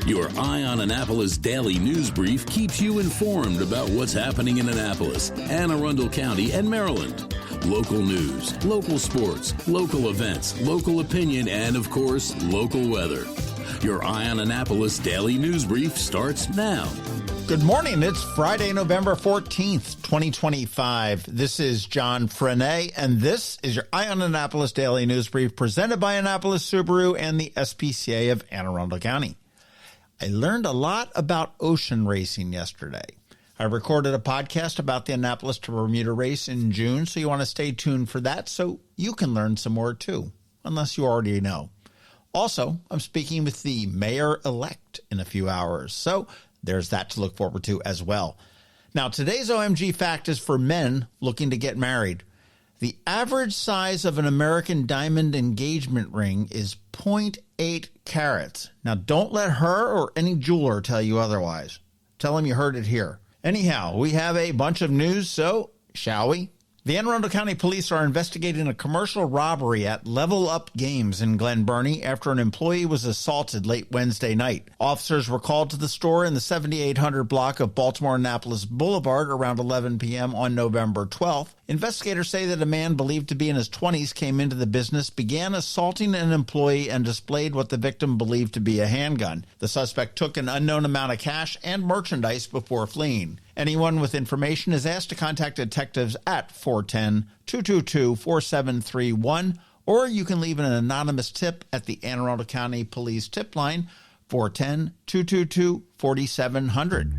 Your Eye on Annapolis daily news brief keeps you informed about what's happening in Annapolis and Arundel County and Maryland. Local news, local sports, local events, local opinion, and, of course, local weather. Your Eye on Annapolis daily news brief starts now. Good morning. It's Friday, November 14th, 2025. This is John Frenaye, and this is your Eye on Annapolis daily news brief presented by Annapolis Subaru and the SPCA of Anne Arundel County. I learned a lot about ocean racing yesterday. I recorded a podcast about the Annapolis to Bermuda race in June, so you want to stay tuned for that so you can learn some more too, unless you already know. Also, I'm speaking with the mayor-elect in a few hours, so there's that to look forward to as well. Now, today's OMG fact is for men looking to get married. The average size of an American diamond engagement ring is 0.8 carats. Now, don't let her or any jeweler tell you otherwise. Tell him you heard it here. Anyhow, we have a bunch of news, so shall we? The Anne Arundel County Police are investigating a commercial robbery at Level Up Games in Glen Burnie after an employee was assaulted late Wednesday night. Officers were called to the store in the 7800 block of Baltimore-Annapolis Boulevard around 11 p.m. on November 12th. Investigators say that a man believed to be in his 20s came into the business, began assaulting an employee, and displayed what the victim believed to be a handgun. The suspect took an unknown amount of cash and merchandise before fleeing. Anyone with information is asked to contact detectives at 410-222-4731, or you can leave an anonymous tip at the Anne Arundel County Police tip line, 410-222-4700.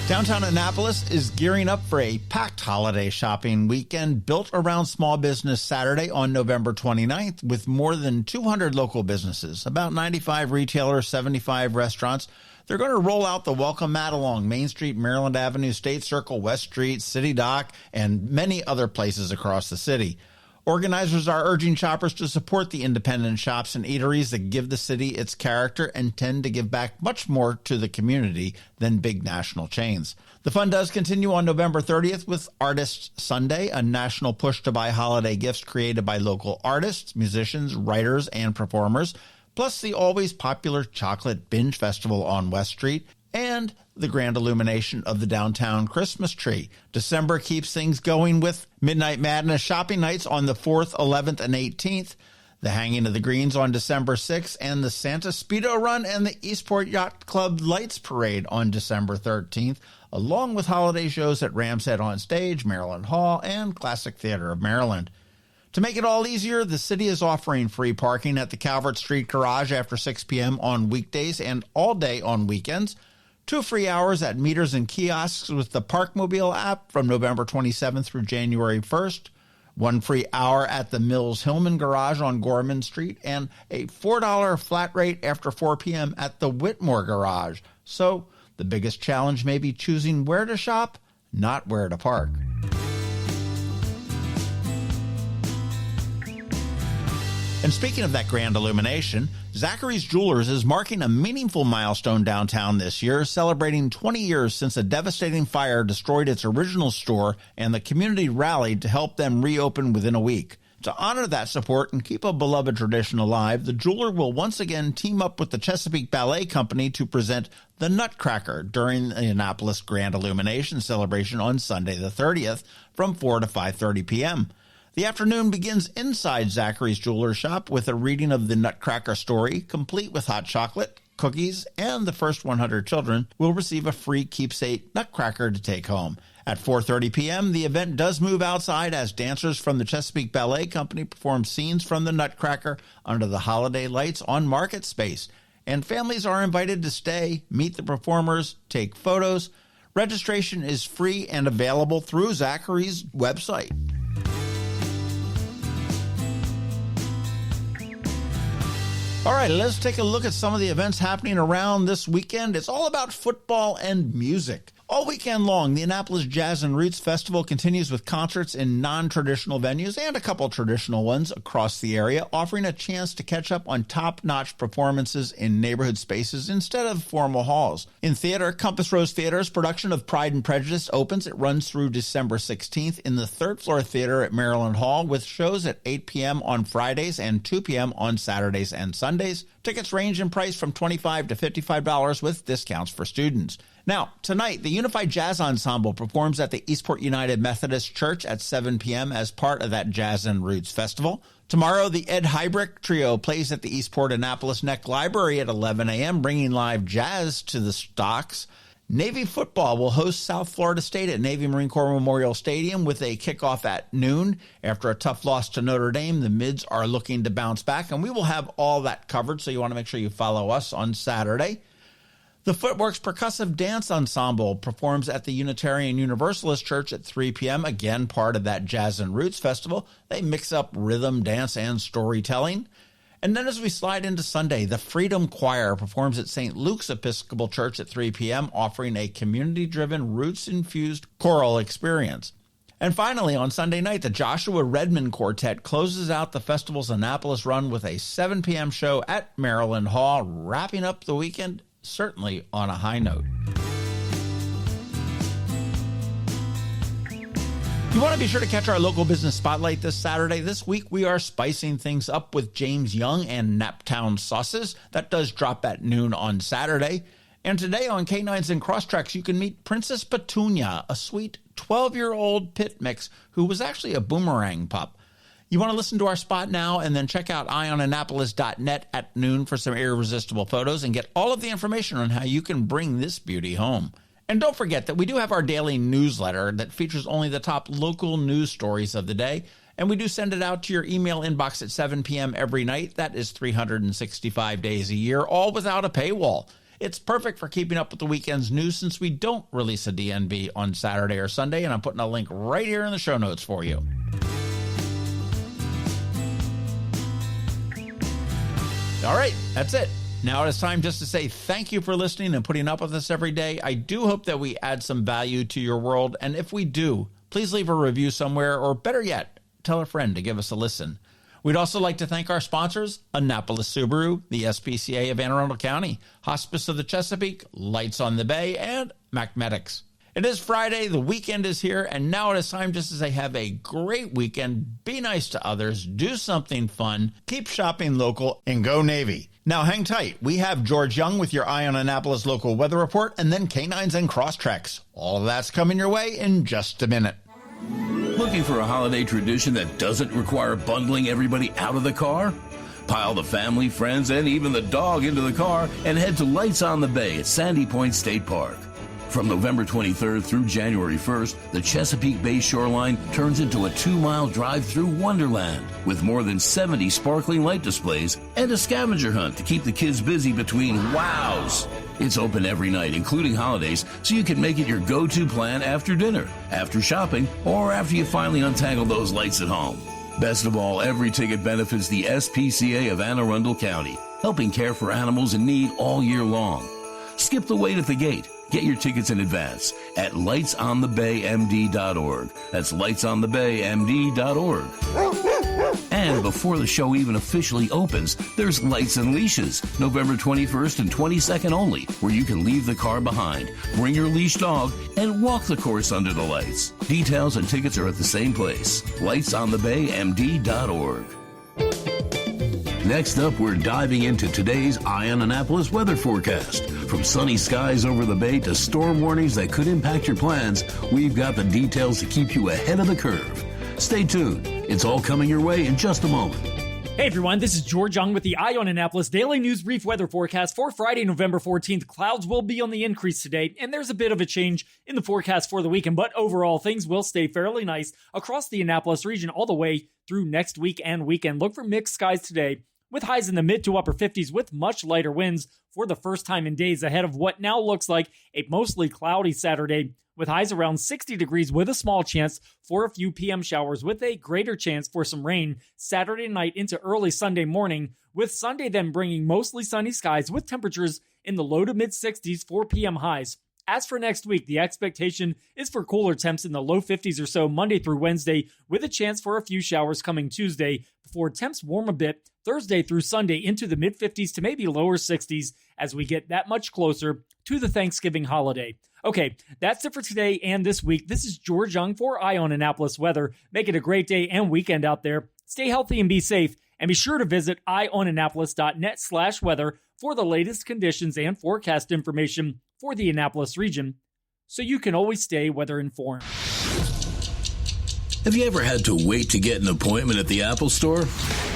Downtown Annapolis is gearing up for a packed holiday shopping weekend built around Small Business Saturday on November 29th with more than 200 local businesses, about 95 retailers, 75 restaurants. They're going to roll out the welcome mat along Main Street, Maryland Avenue, State Circle, West Street, City Dock, and many other places across the city. Organizers are urging shoppers to support the independent shops and eateries that give the city its character and tend to give back much more to the community than big national chains. The fun does continue on November 30th with Artists Sunday, a national push to buy holiday gifts created by local artists, musicians, writers, and performers, plus the always popular Chocolate Binge Festival on West Street, and the grand illumination of the downtown Christmas tree. December keeps things going with Midnight Madness shopping nights on the 4th, 11th, and 18th, the hanging of the greens on December 6th, and the Santa Speedo Run and the Eastport Yacht Club Lights Parade on December 13th, along with holiday shows at Ram's Head on Stage, Maryland Hall, and Classic Theater of Maryland. To make it all easier, the city is offering free parking at the Calvert Street Garage after 6 p.m. on weekdays and all day on weekends. 2 free hours at meters and kiosks with the Parkmobile app from November 27th through January 1st. 1 free hour at the Mills Hillman Garage on Gorman Street, and a $4 flat rate after 4 p.m. at the Whitmore Garage. So the biggest challenge may be choosing where to shop, not where to park. And speaking of that grand illumination, Zachary's Jewelers is marking a meaningful milestone downtown this year, celebrating 20 years since a devastating fire destroyed its original store, and the community rallied to help them reopen within a week. To honor that support and keep a beloved tradition alive, the jeweler will once again team up with the Chesapeake Ballet Company to present the Nutcracker during the Annapolis Grand Illumination celebration on Sunday the 30th from 4 to 5:30 p.m. The afternoon begins inside Zachary's Jewelers shop with a reading of the Nutcracker story, complete with hot chocolate, cookies, and the first 100 children will receive a free keepsake Nutcracker to take home. At 4:30 p.m., the event does move outside as dancers from the Chesapeake Ballet Company perform scenes from the Nutcracker under the holiday lights on Market Space, and families are invited to stay, meet the performers, take photos. Registration is free and available through Zachary's website. All right, let's take a look at some of the events happening around this weekend. It's all about football and music. All weekend long, the Annapolis Jazz and Roots Festival continues with concerts in non-traditional venues and a couple traditional ones across the area, offering a chance to catch up on top-notch performances in neighborhood spaces instead of formal halls. In theater, Compass Rose Theater's production of Pride and Prejudice opens. It runs through December 16th in the third floor theater at Maryland Hall, with shows at 8 p.m. on Fridays and 2 p.m. on Saturdays and Sundays. Tickets range in price from $25 to $55 with discounts for students. Now, tonight, the Unified Jazz Ensemble performs at the Eastport United Methodist Church at 7 p.m. as part of that Jazz and Roots Festival. Tomorrow, the Ed Hybrick Trio plays at the Eastport Annapolis Neck Library at 11 a.m., bringing live jazz to the stocks. Navy football will host South Florida State at Navy Marine Corps Memorial Stadium with a kickoff at noon. After a tough loss to Notre Dame, the Mids are looking to bounce back, and we will have all that covered, so you want to make sure you follow us on Saturday. The Footworks Percussive Dance Ensemble performs at the Unitarian Universalist Church at 3 p.m., again part of that Jazz and Roots Festival. They mix up rhythm, dance, and storytelling. And then as we slide into Sunday, the Freedom Choir performs at St. Luke's Episcopal Church at 3 p.m., offering a community-driven, roots-infused choral experience. And finally, on Sunday night, the Joshua Redmond Quartet closes out the festival's Annapolis run with a 7 p.m. show at Maryland Hall, wrapping up the weekend certainly on a high note. You want to be sure to catch our local business spotlight this Saturday. This week, we are spicing things up with James Young and Naptown sauces. That does drop at noon on Saturday. And today on Canines and Crosstreks, you can meet Princess Petunia, a sweet 12-year-old pit mix who was actually a boomerang pup. You want to listen to our spot now and then check out eyeonannapolis.net at noon for some irresistible photos and get all of the information on how you can bring this beauty home. And don't forget that we do have our daily newsletter that features only the top local news stories of the day, and we do send it out to your email inbox at 7 p.m. every night. That is 365 days a year, all without a paywall. It's perfect for keeping up with the weekend's news since we don't release a DNB on Saturday or Sunday, and I'm putting a link right here in the show notes for you. All right, that's it. Now it is time just to say thank you for listening and putting up with us every day. I do hope that we add some value to your world, and if we do, please leave a review somewhere, or better yet, tell a friend to give us a listen. We'd also like to thank our sponsors, Annapolis Subaru, the SPCA of Anne Arundel County, Hospice of the Chesapeake, Lights on the Bay, and Macmedics. It is Friday, the weekend is here, and now it is time just to say have a great weekend, be nice to others, do something fun, keep shopping local, and go Navy. Now hang tight, we have George Young with your Eye on Annapolis local weather report, and then Canines and Crosstreks. All of that's coming your way in just a minute. Looking for a holiday tradition that doesn't require bundling everybody out of the car? Pile the family, friends, and even the dog into the car and head to Lights on the Bay at Sandy Point State Park. From November 23rd through January 1st, the Chesapeake Bay shoreline turns into a 2-mile drive through Wonderland with more than 70 sparkling light displays and a scavenger hunt to keep the kids busy between wows. It's open every night, including holidays, so you can make it your go-to plan after dinner, after shopping, or after you finally untangle those lights at home. Best of all, every ticket benefits the SPCA of Anne Arundel County, helping care for animals in need all year long. Skip the wait at the gate. Get your tickets in advance at lightsonthebaymd.org. That's lightsonthebaymd.org. And before the show even officially opens, there's Lights and Leashes, November 21st and 22nd only, where you can leave the car behind, bring your leash dog, and walk the course under the lights. Details and tickets are at the same place, lightsonthebaymd.org. Next up, we're diving into today's Eye on Annapolis weather forecast. From sunny skies over the bay to storm warnings that could impact your plans, we've got the details to keep you ahead of the curve. Stay tuned. It's all coming your way in just a moment. Hey everyone, this is George Young with the Eye on Annapolis Daily News Brief Weather Forecast for Friday, November 14th. Clouds will be on the increase today, and there's a bit of a change in the forecast for the weekend, but overall things will stay fairly nice across the Annapolis region all the way through next week and weekend. Look for mixed skies today, with highs in the mid to upper 50s with much lighter winds for the first time in days ahead of what now looks like a mostly cloudy Saturday, with highs around 60 degrees with a small chance for a few PM showers with a greater chance for some rain Saturday night into early Sunday morning, with Sunday then bringing mostly sunny skies with temperatures in the low to mid 60s for PM highs. As for next week, the expectation is for cooler temps in the low 50s or so Monday through Wednesday, with a chance for a few showers coming Tuesday, before temps warm a bit Thursday through Sunday into the mid-50s to maybe lower 60s as we get that much closer to the Thanksgiving holiday. Okay, that's it for today and this week. This is George Young for Eye on Annapolis Weather. Make it a great day and weekend out there. Stay healthy and be safe. And be sure to visit eyeonannapolis.net/weather for the latest conditions and forecast information for the Annapolis region, so you can always stay weather informed. Have you ever had to wait to get an appointment at the Apple Store?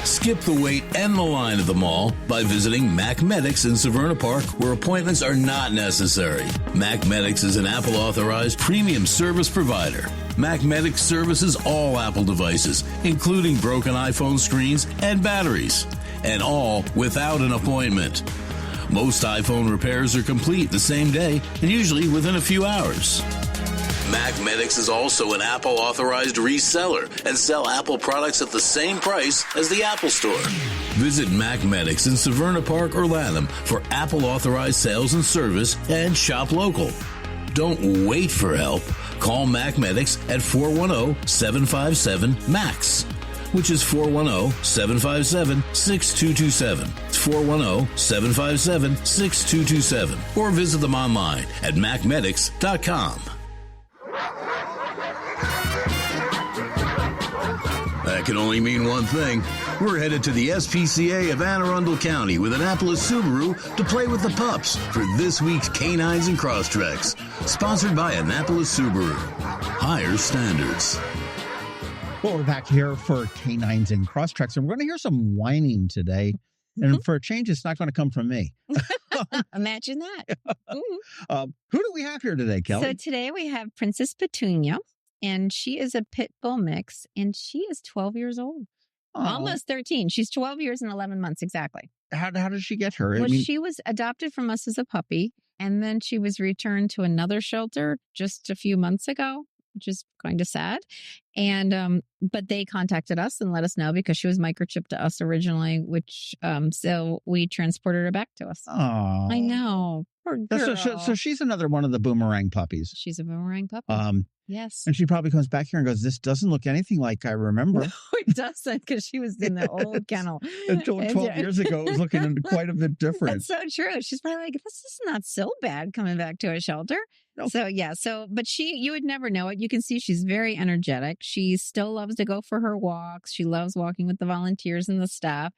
Skip the wait and the line at the mall by visiting Mac Medics in Severna Park, where appointments are not necessary. Mac Medics is an Apple authorized premium service provider. Mac Medics services all Apple devices, including broken iPhone screens and batteries, and all without an appointment. Most iPhone repairs are complete the same day and usually within a few hours. Mac Medics is also an Apple authorized reseller and sell Apple products at the same price as the Apple Store. Visit Mac Medics in Severna Park or Lanham for Apple authorized sales and service, and shop local. Don't wait for help. Call Mac Medics at 410-757-MAX, which is 410-757-6227. It's 410-757-6227. Or visit them online at macmedics.com. That can only mean one thing. We're headed to the SPCA of Arundel County with Annapolis Subaru to play with the pups for this week's Canines and Crosstreks. Sponsored by Annapolis Subaru. Higher standards. Well, we're back here for Canines and Crosstreks, and we're going to hear some whining today. And for a change, it's not going to come from me. Imagine that. Who do we have here today, Kelly? So today we have Princess Petunia, and she is a pit bull mix, and she is 12 years old. Almost 13. She's 12 years and 11 months exactly. How did she get her? Well, she was adopted from us as a puppy, and then she was returned to another shelter just a few months ago, which is kind of sad. And but they contacted us and let us know because she was microchipped to us originally, which so we transported her back to us. Oh, I know. Poor girl. So she's another one of the boomerang puppies. She's a boomerang puppy. Yes. And she probably comes back here and goes, "This doesn't look anything like I remember." No, it doesn't, because she was in the old kennel. Until 12 years ago, it was looking quite a bit different. That's so true. She's probably like, "This is not so bad coming back to a shelter." No. So, yeah. But you would never know it. You can see she's very energetic. She still loves to go for her walks. She loves walking with the volunteers and the staff.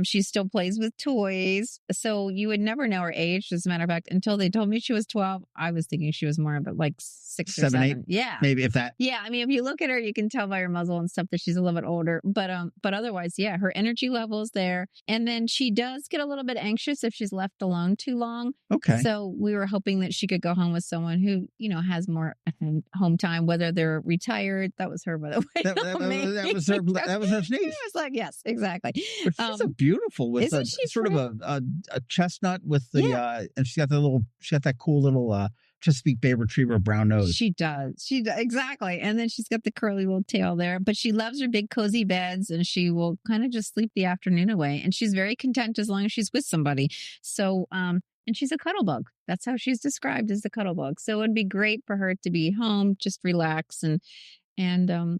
She still plays with toys. So you would never know her age. As a matter of fact, until they told me she was 12, I was thinking she was more of like 6 or 7. 8? Yeah. Maybe if that. Yeah. I mean, if you look at her, you can tell by her muzzle and stuff that she's a little bit older. But otherwise, yeah, her energy level is there. And then she does get a little bit anxious if she's left alone too long. Okay. So we were hoping that she could go home with someone who, has more home time, whether they're retired. That was her, by the way. That was her. That was her sneeze. It was like, yes, exactly. But she's a beautiful with a sort of a chestnut with the and she got that cool little Chesapeake Bay Retriever brown nose. She does. Exactly. And then she's got the curly little tail there. But she loves her big cozy beds, and she will kind of just sleep the afternoon away. And she's very content as long as she's with somebody. So and she's a cuddle bug. That's how she's described, as the cuddle bug. So it'd be great for her to be home, just relax and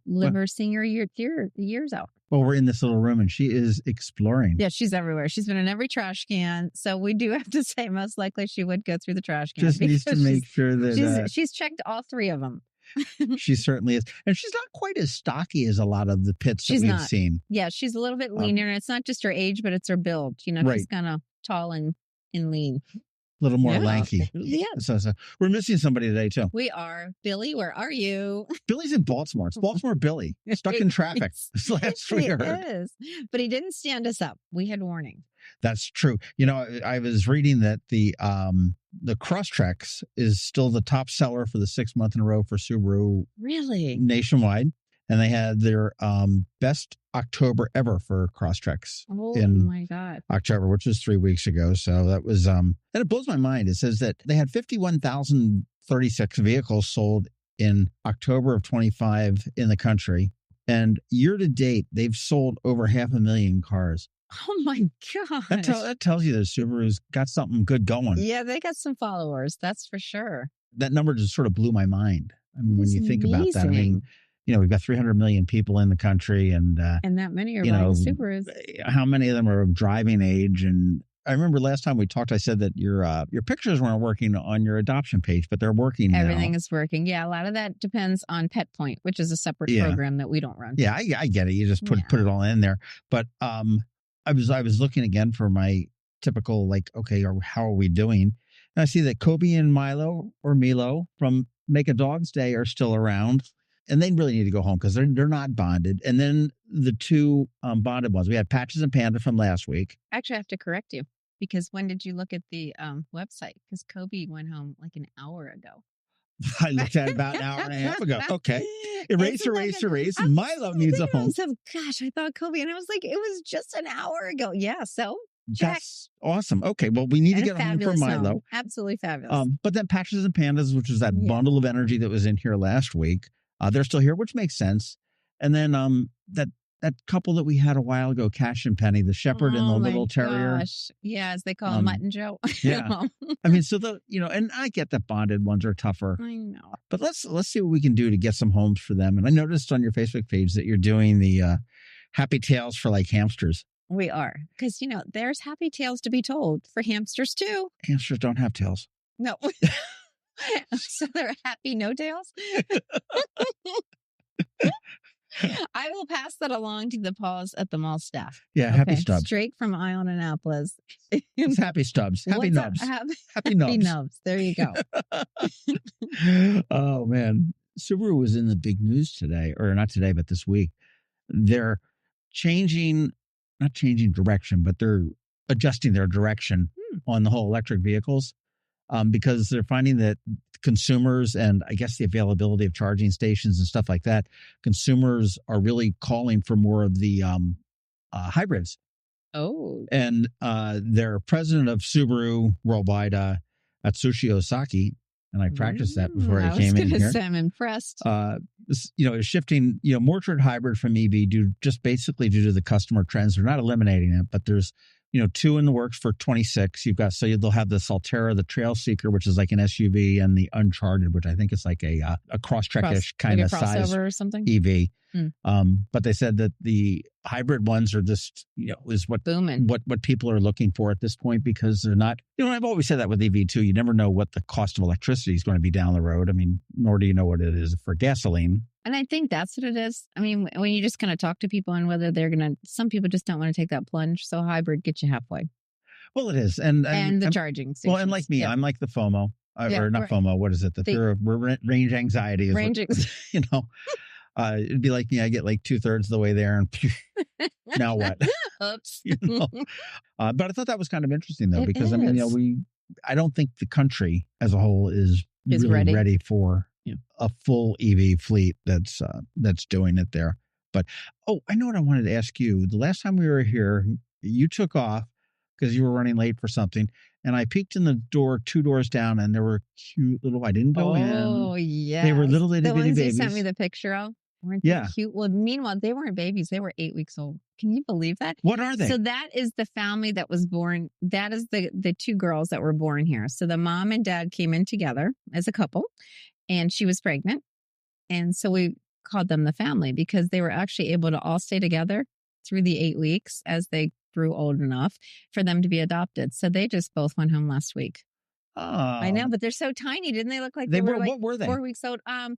live her senior years out. Well, we're in this little room and she is exploring. Yeah, she's everywhere. She's been in every trash can. So we do have to say most likely she would go through the trash can. Just needs to make sure that she's checked all 3 of them. She certainly is. And she's not quite as stocky as a lot of the pits that we've seen. Yeah, she's a little bit leaner. And it's not just her age, but it's her build. Right. She's kind of tall and lean. A little more lanky. Yeah. So we're missing somebody today, too. We are. Billy, where are you? Billy's in Baltimore. It's Baltimore Billy. Stuck in traffic. Last we heard. Is. But he didn't stand us up. We had warning. That's true. I was reading that the Crosstreks is still the top seller for the 6th month in a row for Subaru. Really? Nationwide. And they had their best October ever for Crosstreks in my God. October, which was 3 weeks ago. So that was, and it blows my mind. It says that they had 51,036 vehicles sold in October of 25 in the country. And year to date, they've sold over 500,000 cars. Oh my God. That tells you that Subaru's got something good going. Yeah, they got some followers. That's for sure. that number just sort of blew my mind. I mean, when It's you think about that, I mean, amazing. we've got 300 million people in the country, and that many are buying Subarus. how many of them are of driving age? And I remember last time we talked, I said that your pictures weren't working on your adoption page, but they're working now. Everything is working. Yeah, a lot of that depends on Pet Point, which is a separate program that we don't run. Yeah, I get it. You just put it all in there. But I was looking again for my typical, like, okay, how are we doing? And I see that Kobe and Milo from Make a Dog's Day are still around. And they really need to go home because they're not bonded. And then the two bonded ones, we had Patches and Panda from last week. Actually, I have to correct you because when did you look at the website? Because Kobe went home like an hour ago. I looked at it about an hour and a half ago. Okay. Erase. Milo needs a home. Gosh, I thought Kobe. And I was like, it was just an hour ago. Yeah. So that's awesome. Okay. Well, we need to get a home for Milo. Home. Absolutely fabulous. But then Patches and Pandas, which was that bundle of energy that was in here last week. They're still here, which makes sense. And then that couple that we had a while ago, Cash and Penny, the shepherd and the little terrier. Gosh. Yeah, as they call him, Mutt and Joe. Yeah. I mean, so and I get that bonded ones are tougher. I know. But let's see what we can do to get some homes for them. And I noticed on your Facebook page that you're doing the happy tales for like hamsters. We are. Because, there's happy tales to be told for hamsters too. Hamsters don't have tails. No. So they're happy no tails. I will pass that along to the paws at the mall staff. Yeah, happy stubs. Straight from I on Annapolis. It's happy stubs. Happy nubs. Happy nubs. Happy nubs. There you go. Oh, man. Subaru was in the big news today, or not today, but this week. They're not changing direction, but they're adjusting their direction on the whole electric vehicles. Because they're finding that consumers and I guess the availability of charging stations and stuff like that, consumers are really calling for more of the hybrids. Oh. And their president of Subaru worldwide, Atsushi Osaki, and I practiced that before I came in here. I'm impressed. Is shifting, more toward hybrid from EV just basically due to the customer trends. They're not eliminating it, but there's two in the works for 26. They'll have the Solterra, the Trail Seeker, which is like an SUV, and the Uncharted, which I think is like a Crosstrek-ish kind of size or something. EV. But they said that the hybrid ones are just, is what booming. What people are looking for at this point, because they're not, I've always said that with EV too. You never know what the cost of electricity is going to be down the road. I mean, nor do you know what it is for gasoline. And I think that's what it is. I mean, when you just kind of talk to people and whether some people just don't want to take that plunge. So hybrid gets you halfway. Well, it is. And the charging stations. Well, and like me, I'm like the FOMO, or not FOMO. What is it? The fear of range anxiety. It'd be like me. I get like 2/3 of the way there, and now what? Oops. But I thought that was kind of interesting, though, because I mean, I don't think the country as a whole is really ready for a full EV fleet that's doing it there. But I know what I wanted to ask you. The last time we were here, you took off because you were running late for something. And I peeked in the door 2 doors down, and there were cute little. I didn't go in. Oh, yeah. They were little bitty babies. You sent me the picture of. Weren't they cute? Well, meanwhile, they weren't babies. They were 8 weeks old. Can you believe that? What are they? So that is the family that was born. That is the 2 girls that were born here. So the mom and dad came in together as a couple, and she was pregnant. And so we called them the family because they were actually able to all stay together through the 8 weeks as they grew old enough for them to be adopted. So they just both went home last week. Oh, I know, but they're so tiny. Didn't they look like they were? Like what were they? 4 weeks old. I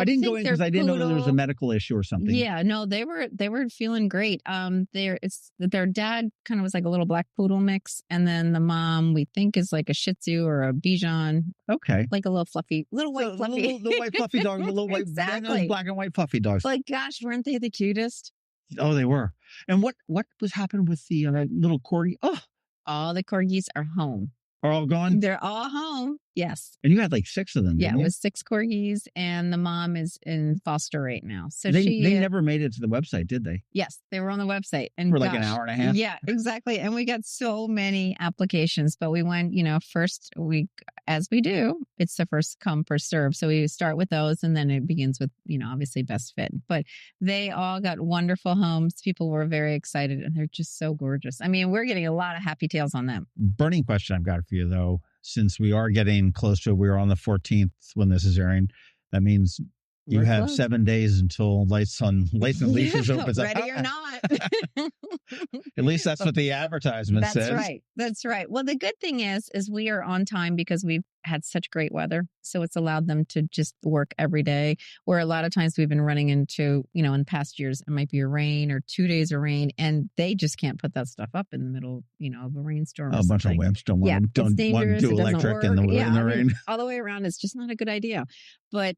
didn't go in because I didn't know there was a medical issue or something. Yeah, no, they were feeling great. Their dad kind of was like a little black poodle mix, and then the mom we think is like a Shih Tzu or a Bichon. Okay, like a little fluffy, little white fluffy dog, little white exactly black and white fluffy dogs. Like, gosh, weren't they the cutest? Oh, they were. And what was happening with the little corgi? Oh, all the corgis are home. Are all gone? They're all home. Yes. And you had like 6 of them. Yeah, didn't you? It was 6 corgis, and the mom is in foster right now. So they never made it to the website, did they? Yes, they were on the website, and for like an hour and a half. Yeah, exactly. And we got so many applications, but we went, first week as we do. It's the first come first serve. So we start with those, and then it begins with obviously best fit. But they all got wonderful homes. People were very excited, and they're just so gorgeous. I mean, we're getting a lot of happy tales on them. Burning question I've got for you though. since we are getting close to, we're on the 14th when this is airing. That means you We're have close. 7 days until Lights and Leashes opens up. Ready or not. At least that's what the advertisement says. That's right. That's right. Well, the good thing is we are on time because we've had such great weather. So it's allowed them to just work every day. Where a lot of times we've been running into, in past years, it might be a rain or 2 days of rain, and they just can't put that stuff up in the middle, of a rainstorm. A bunch of wimps don't want to do electric in the rain. All the way around, it's just not a good idea. But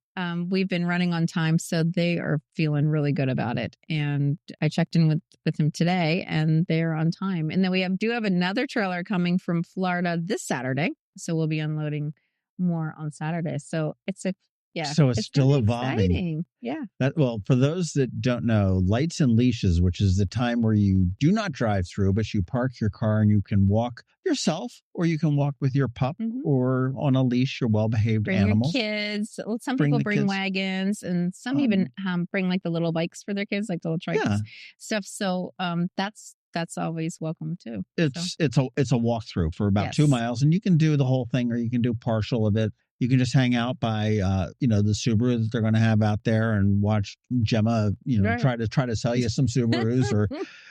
we've been running on time, so they are feeling really good about it. And I checked in with them today, and they're on time. And then we do have another trailer coming from Florida this Saturday, so we'll be unloading more on Saturday. So it's So it's still really evolving. Exciting. Yeah. For those that don't know, Lights and Leashes, which is the time where you do not drive through, but you park your car and you can walk yourself, or you can walk with your pup, or on a leash, your well-behaved animal. Bring your kids. Some people bring wagons, and some even bring like the little bikes for their kids, like the little trikes stuff. So that's always welcome too. It's a walkthrough for about 2 miles, and you can do the whole thing, or you can do partial of it. You can just hang out by, the Subaru that they're going to have out there and watch Gemma, try to sell you some Subarus, or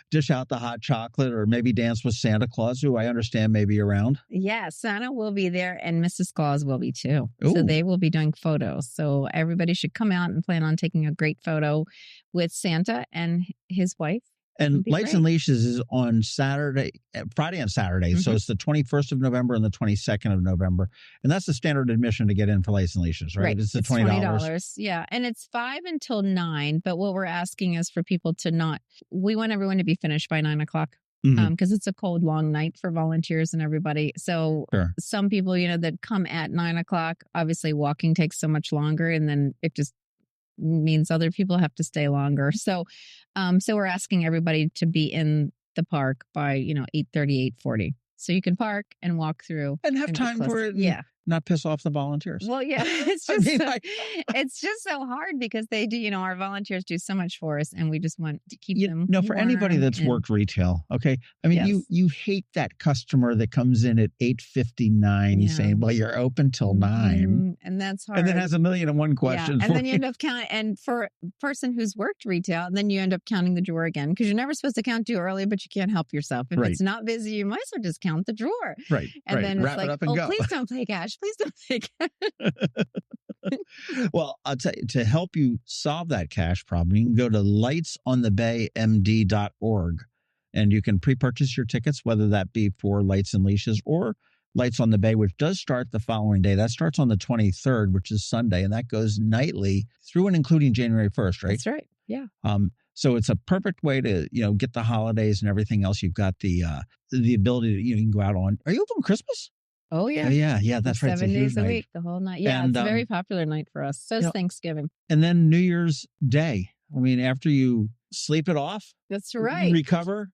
dish out the hot chocolate, or maybe dance with Santa Claus, who I understand may be around. Yeah, Santa will be there, and Mrs. Claus will be too. Ooh. So they will be doing photos. So everybody should come out and plan on taking a great photo with Santa and his wife. And Lights and Leashes is on Friday and Saturday. So it's the 21st of November and the 22nd of November. And that's the standard admission to get in for Lights and Leashes, right? It's the $20. Yeah. And it's 5 until 9. But what we're asking is for people we want everyone to be finished by 9 o'clock. Because it's a cold, long night for volunteers and everybody. So some people, that come at 9 o'clock, obviously walking takes so much longer, and then it just means other people have to stay longer. So we're asking everybody to be in the park by 8:30, 8:40, so you can park and walk through and have time for it. Yeah. Not piss off the volunteers. Well, yeah, it's just it's just so hard because they do, our volunteers do so much for us, and we just want to keep them. For anybody that's worked retail, okay. I mean, you hate that customer that comes in at 8:59 saying, "Well, you're open till 9," and that's hard. And then has 1,000,001 questions. And then you end up counting. And for a person who's worked retail, then you end up counting the drawer again, because you're never supposed to count too early, but you can't help yourself. If it's not busy, you might as well just count the drawer. Right. And then wrap it's it like, up and go. Please don't play cash. Please don't play cash. Well, I'll tell you, to help you solve that cash problem, you can go to lightsonthebaymd.org, and you can pre-purchase your tickets, whether that be for Lights and Leashes or Lights on the Bay, which does start the following day. That starts on the 23rd, which is Sunday, and that goes nightly through and including January 1st, right? That's right. Yeah. So it's a perfect way to, get the holidays and everything else. You've got the ability to, you can go out on. Are you open Christmas? Oh, yeah. Yeah, that's right. 7 days a week, the whole night. Yeah, and, it's a very popular night for us. So is Thanksgiving. And then New Year's Day. I mean, after you sleep it off. That's right. Recover,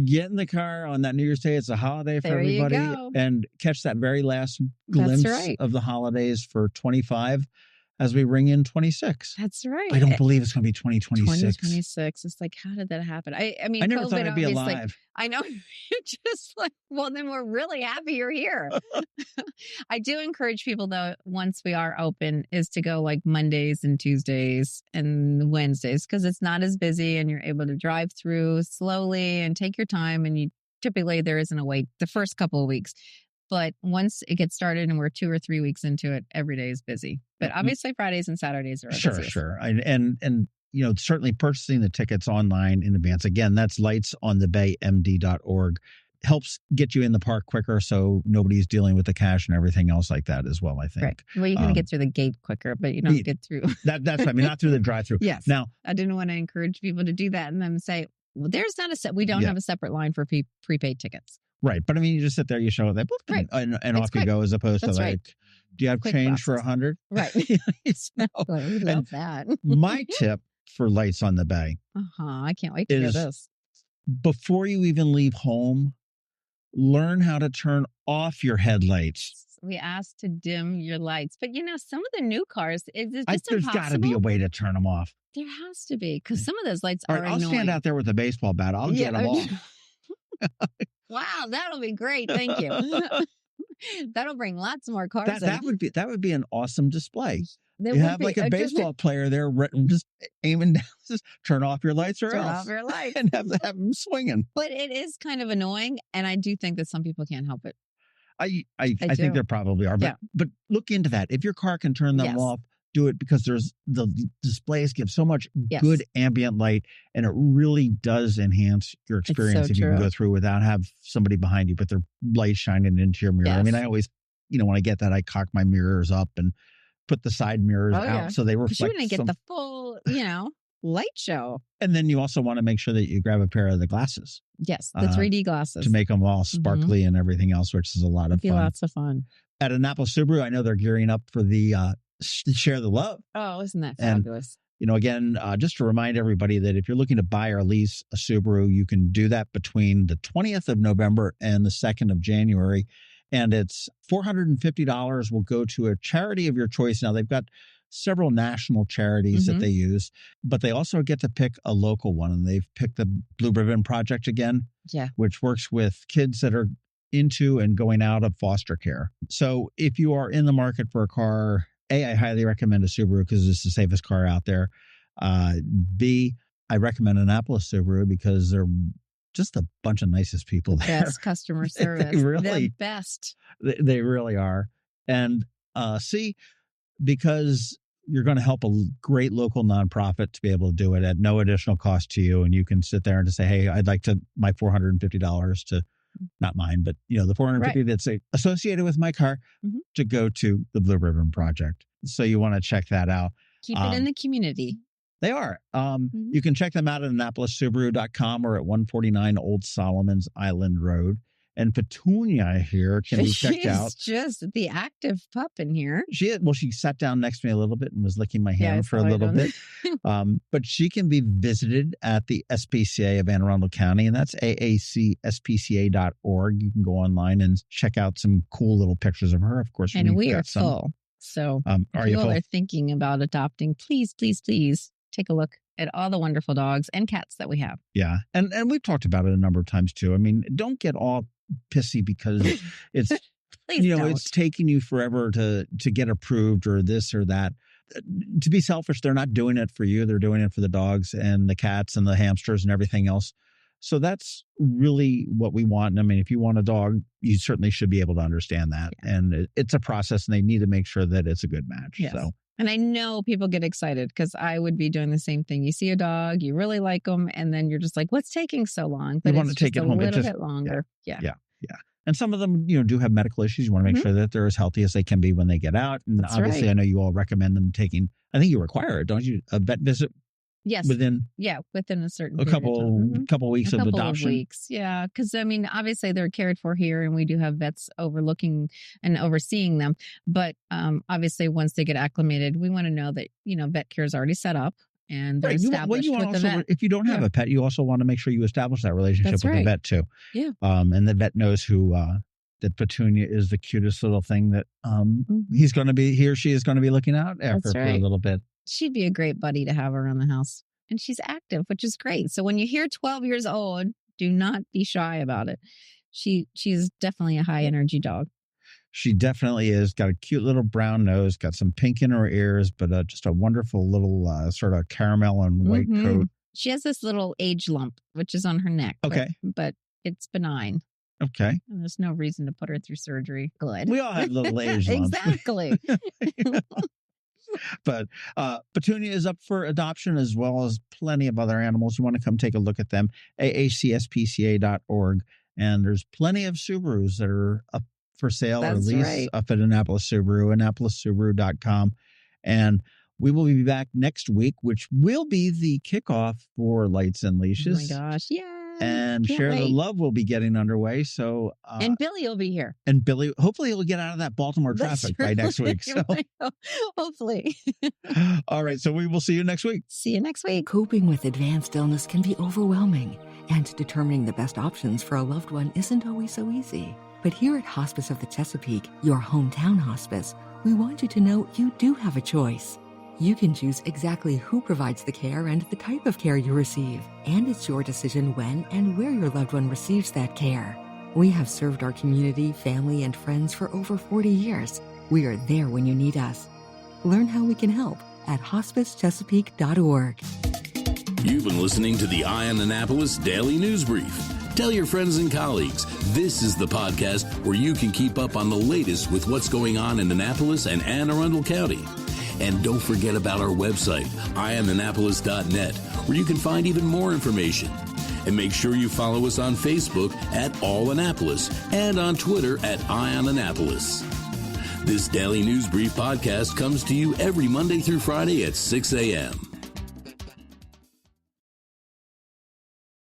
get in the car on that New Year's Day. It's a holiday for everybody. You go. And catch that very last glimpse of the holidays for 25 as we ring in 26. That's right. I don't believe it's going to be 2026. 2026. It's like, how did that happen? I mean, I never COVID, thought I'd be alive. I know. You're just like, well, then we're really happy you're here. I do encourage people, though, once we are open, is to go like Mondays and Tuesdays and Wednesdays, because it's not as busy and you're able to drive through slowly and take your time. And typically there isn't a wait the first couple of weeks. But once it gets started and we're 2 or 3 weeks into it, every day is busy. But obviously Fridays and Saturdays are Sure. And certainly purchasing the tickets online in advance. Again, that's lightsonthebaymd.org. Helps get you in the park quicker, so nobody's dealing with the cash and everything else like that as well, I think. Right. Well, you can get through the gate quicker, but you don't get through. That's not through the drive-through. Yes. Now, I didn't want to encourage people to do that and then say, well, there's not we don't have a separate line for prepaid tickets. Right. But I mean, you just sit there, you show that, and off you go, as opposed to like, do you have change for 100? Right. We love that. My tip for Lights on the Bay. I can't wait to hear this. Before you even leave home, learn how to turn off your headlights. We asked to dim your lights. But, some of the new cars, it's just There's impossible. got to be a way to turn them off. There has to be, because some of those lights are I'll annoying. stand out there with a baseball bat. I'll get them off. Wow, that'll be great. Thank you. That'll bring lots more cars. That would be an awesome display. There you would have be. like a baseball player there, just aiming down. Just turn off your lights or Turn else. off your lights. And have them swinging. But it is kind of annoying, and I do think that some people can't help it. I think there probably are, but look into that. If your car can turn them off, do it, because the displays give so much good ambient light, and it really does enhance your experience if you can go through without have somebody behind you put their light shining into your mirror. Yes. I mean, I always, when I get that, I cock my mirrors up and put the side mirrors out so they reflect. You're going to get the full, light show. And then you also want to make sure that you grab a pair of the glasses. Yes, the 3D glasses. To make them all sparkly and everything else, which is a lot of fun. Lots of fun. At Annapolis Subaru, I know they're gearing up for the Share the Love. Oh, isn't that fabulous? And, again, just to remind everybody that if you're looking to buy or lease a Subaru, you can do that between the 20th of November and the 2nd of January. And it's $450 will go to a charity of your choice. Now, they've got several national charities that they use, but they also get to pick a local one. And they've picked the Blue Ribbon Project again, which works with kids that are into and going out of foster care. So if you are in the market for a car, A, I highly recommend a Subaru because it's the safest car out there. B, I recommend Annapolis Subaru because they're just a bunch of nicest people there. Best customer service. The best. They really are. And C, because you're going to help a great local nonprofit to be able to do it at no additional cost to you. And you can sit there and just say, hey, I'd like my $450 to, not mine, but the $450 that's associated with my car to go to the Blue Ribbon Project. So you want to check that out. Keep it in the community. They are. You can check them out at AnnapolisSubaru.com or at 149 Old Solomon's Island Road. And Petunia here can be checked out. She's just the active pup in here. She sat down next to me a little bit and was licking my hand for a little bit. But she can be visited at the SPCA of Anne Arundel County, and that's aacspca.org. You can go online and check out some cool little pictures of her. Of course, and we are full. So if people are thinking about adopting, please, please, please take a look at all the wonderful dogs and cats that we have. Yeah. And we've talked about it a number of times too. I mean, don't get all pissy because it's it's taking you forever to get approved or this or that. To be selfish, they're not doing it for you. They're doing it for the dogs and the cats and the hamsters and everything else. So that's really what we want. I mean, if you want a dog, you certainly should be able to understand that. Yeah. And it's a process, and they need to make sure that it's a good match. Yes. So. And I know people get excited because I would be doing the same thing. You see a dog, you really like them, and then you're just like, what's taking so long? But you want to take it home. A little bit longer. Yeah. And some of them, do have medical issues. You want to make sure that they're as healthy as they can be when they get out. And obviously, I know you all recommend them taking, I think you require it, don't you? A vet visit? Yes. Within a certain couple weeks of adoption. Weeks. Yeah. Because obviously they're cared for here, and we do have vets overlooking and overseeing them. But obviously once they get acclimated, we want to know that, vet care is already set up and they're established with the vet. If you don't have a pet, you also want to make sure you establish that relationship with the vet too. Yeah. And the vet knows that Petunia is the cutest little thing that he or she is going to be looking out after for a little bit. She'd be a great buddy to have around the house. And she's active, which is great. So when you hear 12 years old, do not be shy about it. She's definitely a high energy dog. She definitely is. Got a cute little brown nose, got some pink in her ears, but just a wonderful little sort of caramel and white coat. She has this little age lump, which is on her neck. Okay. But it's benign. Okay. And there's no reason to put her through surgery. Good. We all have little age lumps. Exactly. But Petunia is up for adoption, as well as plenty of other animals. You want to come take a look at them, aacspca.org. And there's plenty of Subarus that are up for sale or lease up at Annapolis Subaru, AnnapolisSubaru.com. And we will be back next week, which will be the kickoff for Lights and Leashes. Oh my gosh. Yeah. And Share the Love will be getting underway. So, and Billy will be here. And Billy, hopefully he'll get out of that Baltimore traffic by next week. So. Hopefully. All right. So we will see you next week. See you next week. Coping with advanced illness can be overwhelming, and determining the best options for a loved one isn't always so easy. But here at Hospice of the Chesapeake, your hometown hospice, we want you to know you do have a choice. You can choose exactly who provides the care and the type of care you receive, and it's your decision when and where your loved one receives that care. We have served our community, family, and friends for over 40 years. We are there when you need us. Learn how we can help at hospicechesapeake.org. You've been listening to the Eye on Annapolis Daily News Brief. Tell your friends and colleagues, this is the podcast where you can keep up on the latest with what's going on in Annapolis and Anne Arundel County. And don't forget about our website, eyeonannapolis.net, where you can find even more information. And make sure you follow us on Facebook at All Annapolis and on Twitter at Eye on Annapolis. This Daily News Brief podcast comes to you every Monday through Friday at 6 a.m.